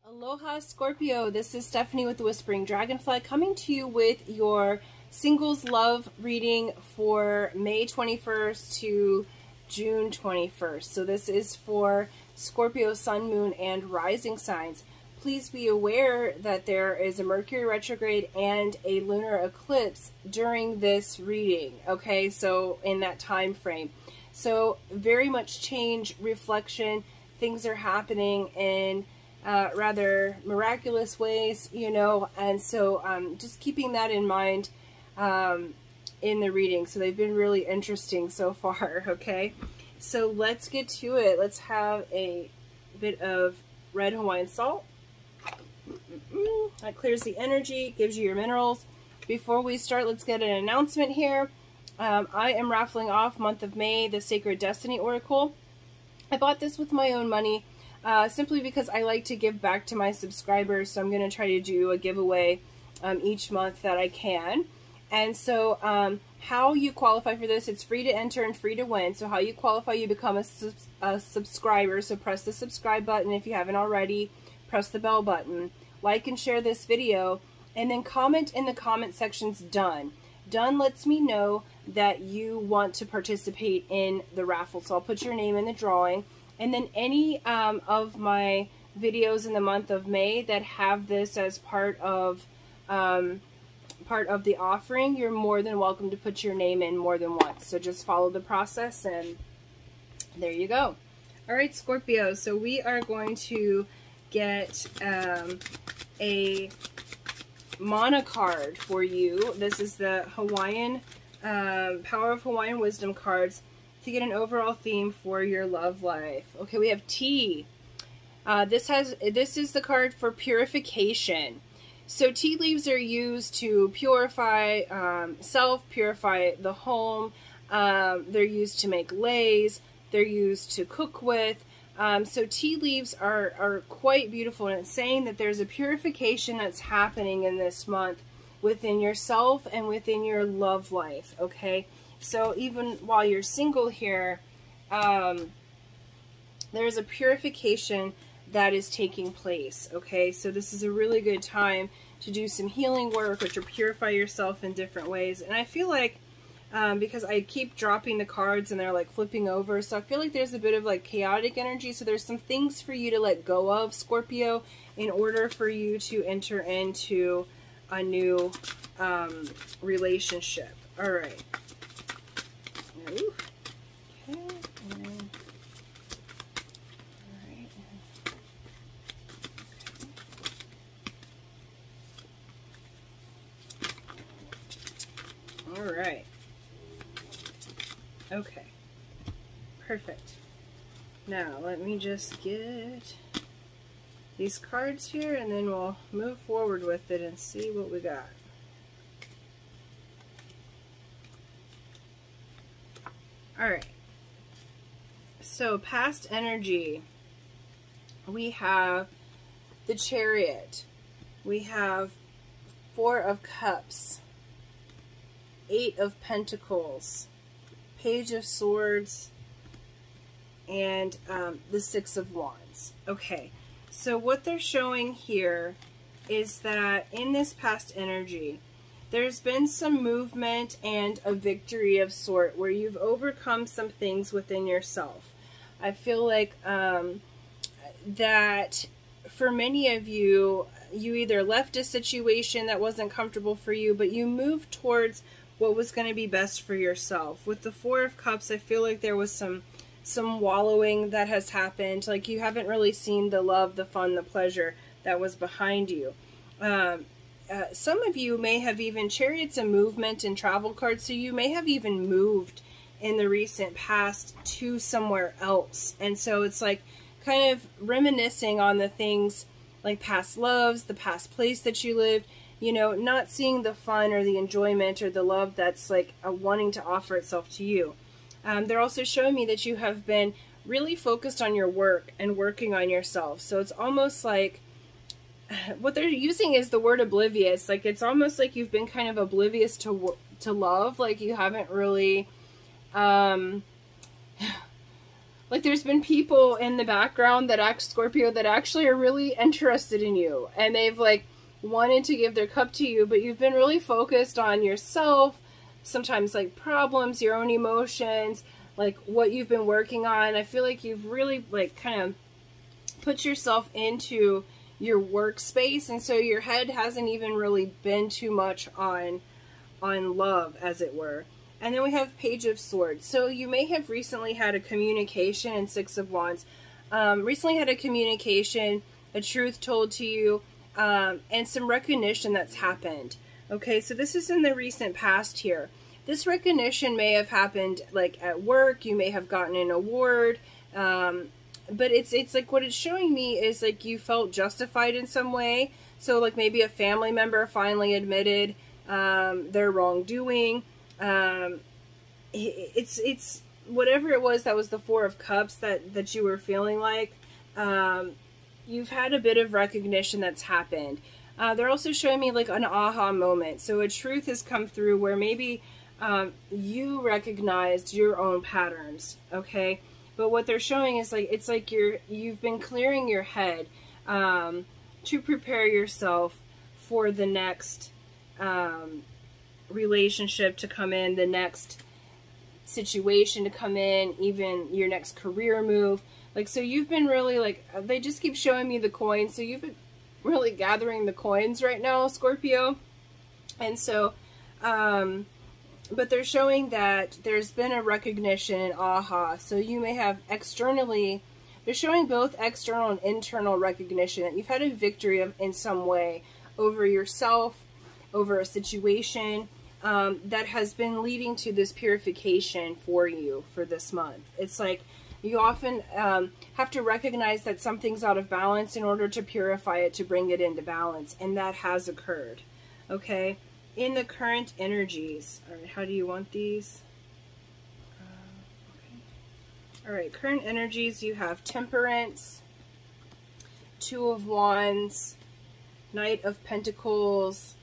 Aloha Scorpio, this is Stephanie with the Whispering Dragonfly coming to you with your singles love reading for May 21st to June 21st. So this is for Scorpio, Sun, Moon, and Rising signs. Please be aware that there is a Mercury retrograde and a lunar eclipse during this reading, okay? So in that time frame. So very much change, reflection, things are happening in rather miraculous ways, you know, and so just keeping that in mind in the reading. So they've been really interesting so far, okay? So let's get to it. Let's have a bit of red Hawaiian salt. That clears the energy, gives you your minerals. Before we start, let's get an announcement here. I am raffling off month of May, the Sacred Destiny Oracle. I bought this with my own money. Simply because I like to give back to my subscribers, so I'm going to try to do a giveaway each month that I can. And so how you qualify for this, it's free to enter and free to win. So how you qualify, you become a subscriber. So press the subscribe button if you haven't already. Press the bell button. Like and share this video. And then comment in the comment sections, done. Done lets me know that you want to participate in the raffle. So I'll put your name in the drawing. And then any of my videos in the month of May that have this as part of the offering, you're more than welcome to put your name in more than once. So just follow the process and there you go. All right, Scorpio. So we are going to get a mana card for you. This is the Hawaiian Power of Hawaiian Wisdom cards, to get an overall theme for your love life. Okay, we have tea. This is the card for purification. So tea leaves are used to purify self, purify the home. They're used to make leis. They're used to cook with. So tea leaves are quite beautiful, and it's saying that there's a purification that's happening in this month within yourself and within your love life, okay? So even while you're single here, there's a purification that is taking place, okay? So this is a really good time to do some healing work or to purify yourself in different ways. And I feel like, because I keep dropping the cards and they're like flipping over, so I feel like there's a bit of like chaotic energy. So there's some things for you to let go of, Scorpio, in order for you to enter into a new relationship. All right. Ooh. Okay. All right. Okay. Perfect. Now let me just get these cards here, and then we'll move forward with it and see what we got. Alright, so past energy, we have the Chariot, we have 4 of Cups, 8 of Pentacles, Page of Swords, and the 6 of Wands. Okay, so what they're showing here is that in this past energy, there's been some movement and a victory of sort where you've overcome some things within yourself. I feel like that for many of you, you either left a situation that wasn't comfortable for you, but you moved towards what was going to be best for yourself. With the 4 of Cups, I feel like there was some wallowing that has happened. Like you haven't really seen the love, the fun, the pleasure that was behind you. Some of you may have even, Chariot's a movement and travel card, so you may have even moved in the recent past to somewhere else. And so it's like kind of reminiscing on the things like past loves, the past place that you lived, you know, not seeing the fun or the enjoyment or the love that's like wanting to offer itself to you. They're also showing me that you have been really focused on your work and working on yourself. So it's almost like, what they're using is the word oblivious. Like it's almost like you've been kind of oblivious to love. Like you haven't really like there's been people in the background that act Scorpio that actually are really interested in you, and they've like wanted to give their cup to you, but you've been really focused on yourself, sometimes like problems, your own emotions, like what you've been working on. I feel like you've really like kind of put yourself into your workspace, and so your head hasn't even really been too much on love, as it were. And then we have Page of Swords. So you may have recently had a communication, and Six of Wands. Recently had a communication, a truth told to you, and some recognition that's happened. Okay, so this is in the recent past here. This recognition may have happened like at work. You may have gotten an award. But it's like what it's showing me is like you felt justified in some way. So like maybe a family member finally admitted their wrongdoing. It's whatever it was that was the Four of Cups that you were feeling like. You've had a bit of recognition that's happened. They're also showing me like an aha moment. So a truth has come through where maybe you recognized your own patterns, okay? But what they're showing is like it's like you've been clearing your head to prepare yourself for the next relationship to come in, the next situation to come in, even your next career move. Like, so you've been really like, they just keep showing me the coins. So you've been really gathering the coins right now, Scorpio. And so, but they're showing that there's been a recognition and aha. So you may have externally, they're showing both external and internal recognition that you've had a victory in some way over yourself, over a situation that has been leading to this purification for you for this month. It's like you often have to recognize that something's out of balance in order to purify it, to bring it into balance. And that has occurred. Okay? In the current energies. All right, how do you want these? Okay. All right, current energies, you have Temperance, Two of Wands, Knight of Pentacles,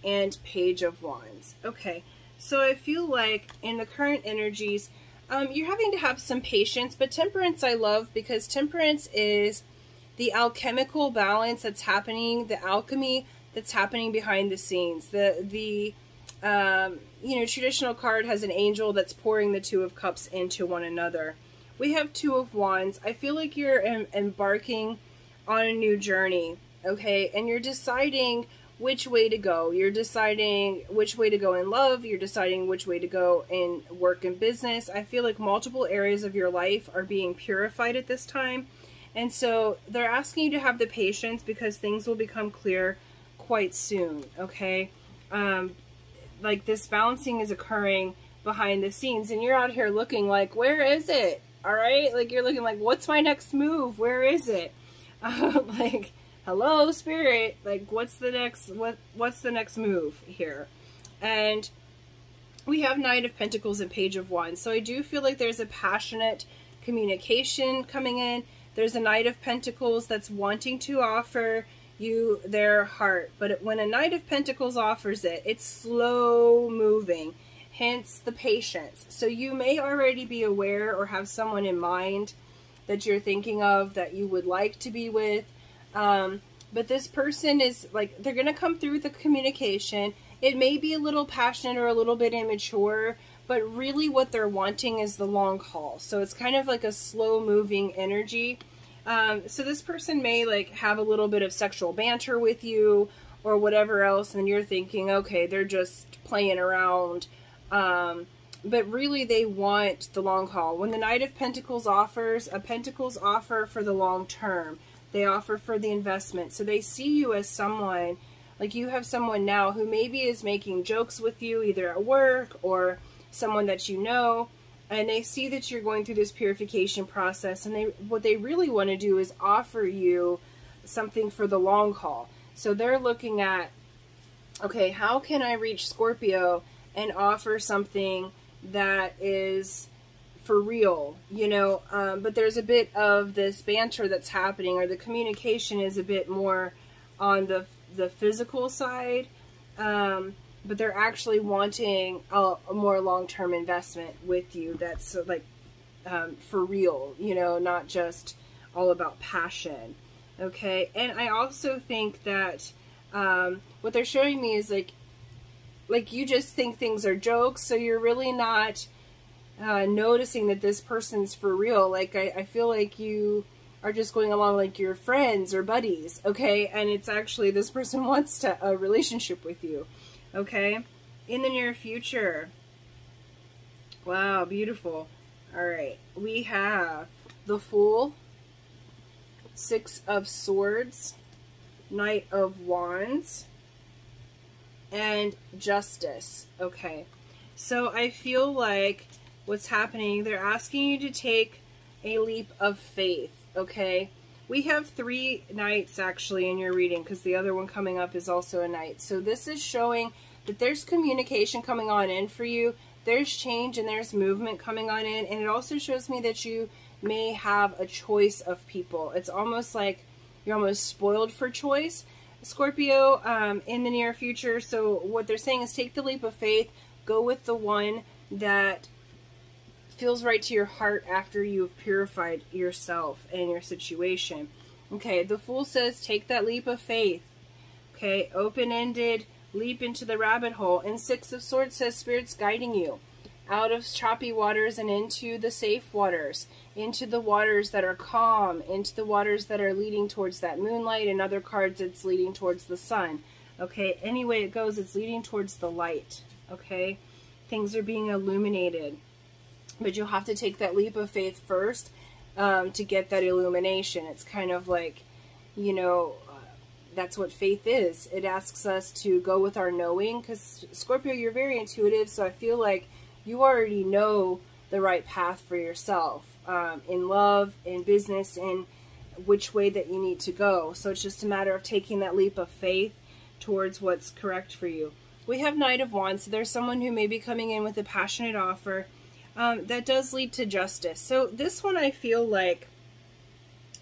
and Page of Wands. Okay, so I feel like in the current energies, you're having to have some patience, but Temperance I love because Temperance is the alchemical balance that's happening, the alchemy that's happening behind the scenes. The you know, traditional card has an angel that's pouring the Two of Cups into one another. We have Two of Wands. I feel like you're embarking on a new journey, okay? And you're deciding which way to go. You're deciding which way to go in love. You're deciding which way to go in work and business. I feel like multiple areas of your life are being purified at this time. And so they're asking you to have the patience because things will become clear quite soon, okay? Like this balancing is occurring behind the scenes and you're out here looking like, where is it? All right? Like you're looking like, what's my next move? Where is it? Like, hello, Spirit. Like, what's the next move here? And we have Knight of Pentacles and Page of Wands. So I do feel like there's a passionate communication coming in. There's a Knight of Pentacles that's wanting to offer you their heart. But when a Knight of Pentacles offers it, it's slow moving. Hence the patience. So you may already be aware or have someone in mind that you're thinking of that you would like to be with. But this person is like, they're going to come through with the communication. It may be a little passionate or a little bit immature, but really what they're wanting is the long haul. So it's kind of like a slow moving energy. So this person may like have a little bit of sexual banter with you or whatever else. And you're thinking, okay, they're just playing around. But really they want the long haul. When the Knight of Pentacles offers, a Pentacles offer for the long term. They offer for the investment. So they see you as someone, like you have someone now who maybe is making jokes with you either at work or someone that you know. And they see that you're going through this purification process. And what they really want to do is offer you something for the long haul. So they're looking at, okay, how can I reach Scorpio and offer something that is for real, you know, but there's a bit of this banter that's happening, or the communication is a bit more on the physical side, but they're actually wanting a more long-term investment with you that's like for real, you know, not just all about passion. Okay, and I also think that what they're showing me is like you just think things are jokes, so you're really not noticing that this person's for real. Like I feel like you are just going along like you're friends or buddies, okay, and it's actually this person wants a relationship with you, okay, in the near future. Wow, beautiful. All right, we have the Fool, Six of Swords, Knight of Wands, and Justice. Okay, so I feel like what's happening, they're asking you to take a leap of faith. Okay, we have 3 knights actually in your reading, because the other one coming up is also a knight. So this is showing that there's communication coming on in for you. There's change and there's movement coming on in, and it also shows me that you may have a choice of people. It's almost like you're almost spoiled for choice, Scorpio, in the near future. So what they're saying is take the leap of faith, go with the one that feels right to your heart after you've purified yourself and your situation. Okay, the Fool says take that leap of faith. Okay, open-ended, leap into the rabbit hole. And Six of Swords says Spirit's guiding you out of choppy waters and into the safe waters, into the waters that are calm, into the waters that are leading towards that moonlight. And other cards, it's leading towards the sun. Okay, any way it goes, it's leading towards the light. Okay, things are being illuminated. But you'll have to take that leap of faith first to get that illumination. It's kind of like, you know, that's what faith is. It asks us to go with our knowing, because Scorpio, you're very intuitive, so I feel like you already know the right path for yourself in love, in business, in which way that you need to go. So it's just a matter of taking that leap of faith towards what's correct for you. We have Knight of Wands. So there's someone who may be coming in with a passionate offer that does lead to justice. So this one, I feel like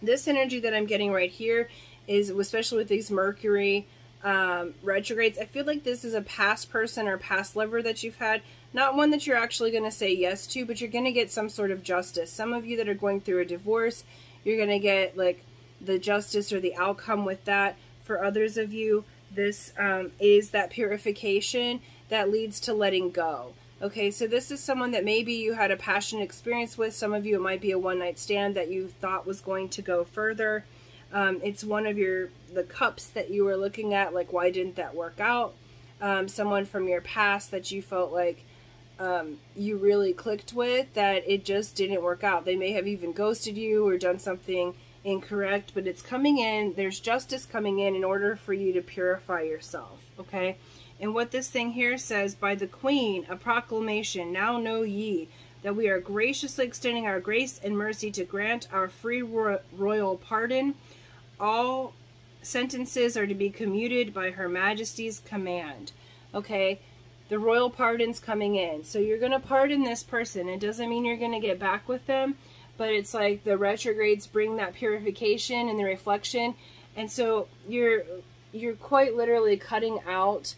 this energy that I'm getting right here is, especially with these Mercury retrogrades, I feel like this is a past person or past lover that you've had. Not one that you're actually going to say yes to, but you're going to get some sort of justice. Some of you that are going through a divorce, you're going to get like the justice or the outcome with that. For others of you, this is that purification that leads to letting go. Okay, so this is someone that maybe you had a passionate experience with. Some of you, it might be a one-night stand that you thought was going to go further. It's one of the cups that you were looking at, like, why didn't that work out? Someone from your past that you felt like you really clicked with, that it just didn't work out. They may have even ghosted you or done something incorrect, but it's coming in. There's justice coming in order for you to purify yourself, okay? And what this thing here says, by the Queen, a proclamation, now know ye that we are graciously extending our grace and mercy to grant our free royal pardon. All sentences are to be commuted by Her Majesty's command. Okay, the royal pardon's coming in. So you're going to pardon this person. It doesn't mean you're going to get back with them, but it's like the retrogrades bring that purification and the reflection. And so you're quite literally cutting out,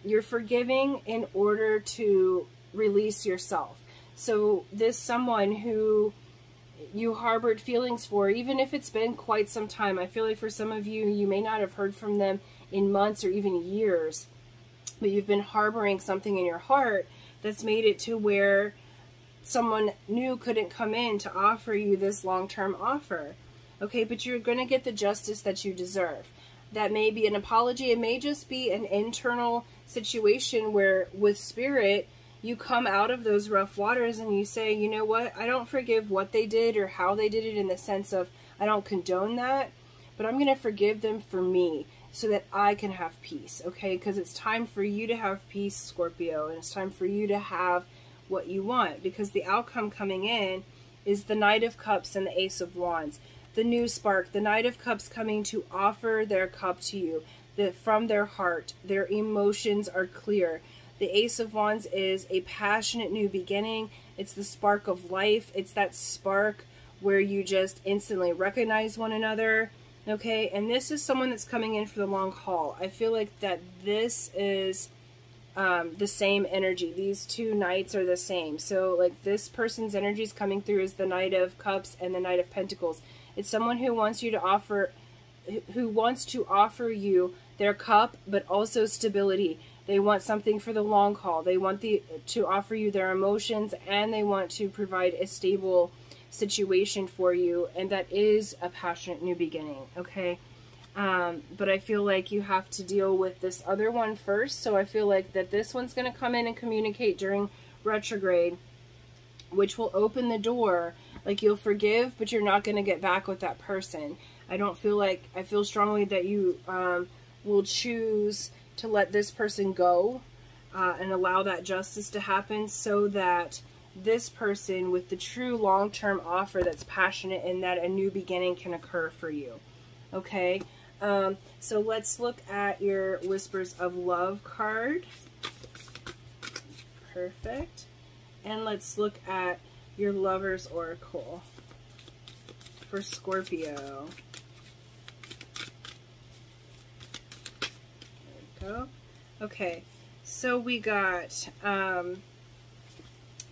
you're forgiving in order to release yourself. So this someone who you harbored feelings for, even if it's been quite some time, I feel like for some of you, you may not have heard from them in months or even years, but you've been harboring something in your heart that's made it to where someone new couldn't come in to offer you this long-term offer. Okay, but you're going to get the justice that you deserve. That may be an apology. It may just be an internal situation where with Spirit, you come out of those rough waters and you say, you know what, I don't forgive what they did or how they did it, in the sense of I don't condone that, but I'm going to forgive them for me so that I can have peace, okay? Because it's time for you to have peace, Scorpio, and it's time for you to have what you want, because the outcome coming in is the Knight of Cups and the Ace of Wands. The new spark, the Knight of Cups coming to offer their cup to you from their heart. Their emotions are clear. The Ace of Wands is a passionate new beginning. It's the spark of life. It's that spark where you just instantly recognize one another. Okay, and this is someone that's coming in for the long haul. I feel like that this is the same energy. These two knights are the same. So like this person's energy is coming through is the Knight of Cups and the Knight of Pentacles. It's someone who wants you to offer, who wants to offer you their cup, but also stability. They want something for the long haul. They want to offer you their emotions, and they want to provide a stable situation for you, and that is a passionate new beginning, okay? But I feel like you have to deal with this other one first, so I feel like that this one's going to come in and communicate during retrograde, which will open the door. Like, you'll forgive, but you're not going to get back with that person. I feel strongly that you will choose to let this person go and allow that justice to happen, so that this person with the true long-term offer that's passionate and that a new beginning can occur for you. Okay? So let's look at your Whispers of Love card. Perfect. And let's look at your Lover's Oracle for Scorpio. Go. Okay, so we got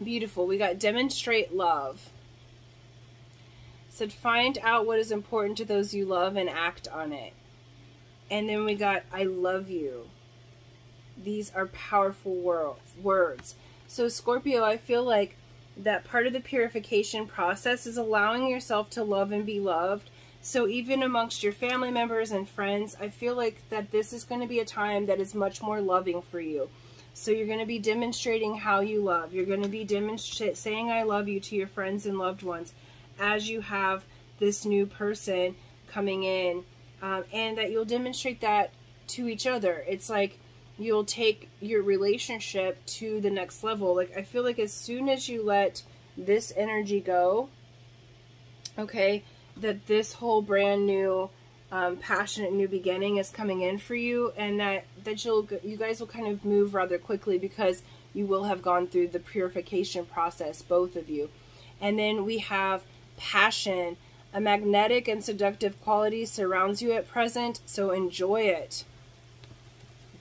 beautiful. We got demonstrate love. Said find out what is important to those you love and act on it. And then we got I love you. These are powerful words. So Scorpio, I feel like that part of the purification process is allowing yourself to love and be loved. So even amongst your family members and friends, I feel like that this is going to be a time that is much more loving for you. So you're going to be demonstrating how you love. You're going to be saying I love you to your friends and loved ones as you have this new person coming in, and that you'll demonstrate that to each other. It's like you'll take your relationship to the next level. Like, I feel like as soon as you let this energy go, okay, that this whole brand new passionate new beginning is coming in for you, and that you guys will kind of move rather quickly because you will have gone through the purification process, both of you. And then we have passion. A magnetic and seductive quality surrounds you at present, so enjoy it.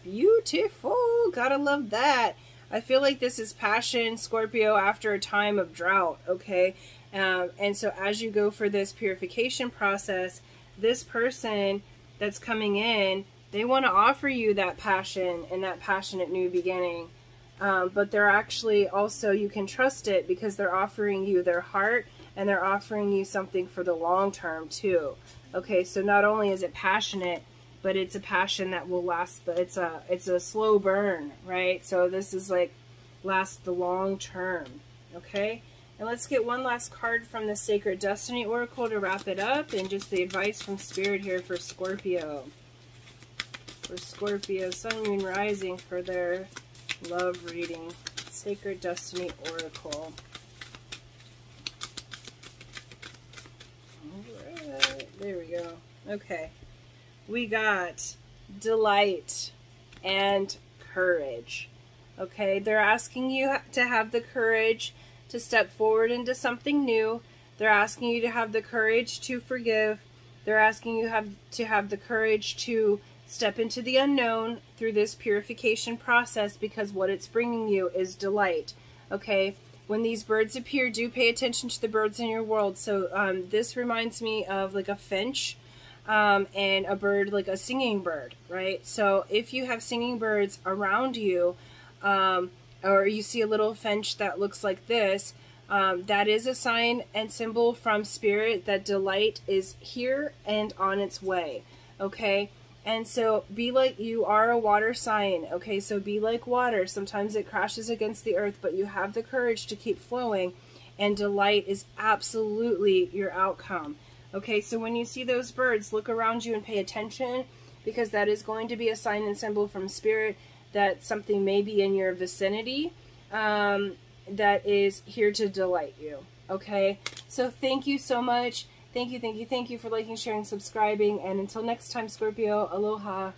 Beautiful. Gotta love that. I feel like this is passion, Scorpio, after a time of drought, okay? And so as you go for this purification process, this person that's coming in, they want to offer you that passion and that passionate new beginning. But they're actually also, you can trust it because they're offering you their heart, and they're offering you something for the long term too. Okay, so not only is it passionate, but it's a passion that will last. It's a slow burn, right? So this is like last the long term. Okay, and let's get one last card from the Sacred Destiny Oracle to wrap it up, and just the advice from Spirit here for Scorpio. For Scorpio, Sun, Moon, Rising for their love reading. Sacred Destiny Oracle. Alright, there we go. Okay. We got delight and courage. Okay, they're asking you to have the courage to step forward into something new. They're asking you to have the courage to forgive. They're asking you to have the courage to step into the unknown through this purification process, because what it's bringing you is delight. Okay, when these birds appear, do pay attention to the birds in your world. So this reminds me of like a finch. And a bird, like a singing bird, right? So if you have singing birds around you, or you see a little finch that looks like this, that is a sign and symbol from Spirit that delight is here and on its way, okay? And so be like, you are a water sign, okay? So be like water. Sometimes it crashes against the earth, but you have the courage to keep flowing, and delight is absolutely your outcome. Okay, so when you see those birds, look around you and pay attention, because that is going to be a sign and symbol from Spirit that something may be in your vicinity that is here to delight you. Okay, so thank you so much. Thank you for liking, sharing, subscribing, and until next time, Scorpio, aloha.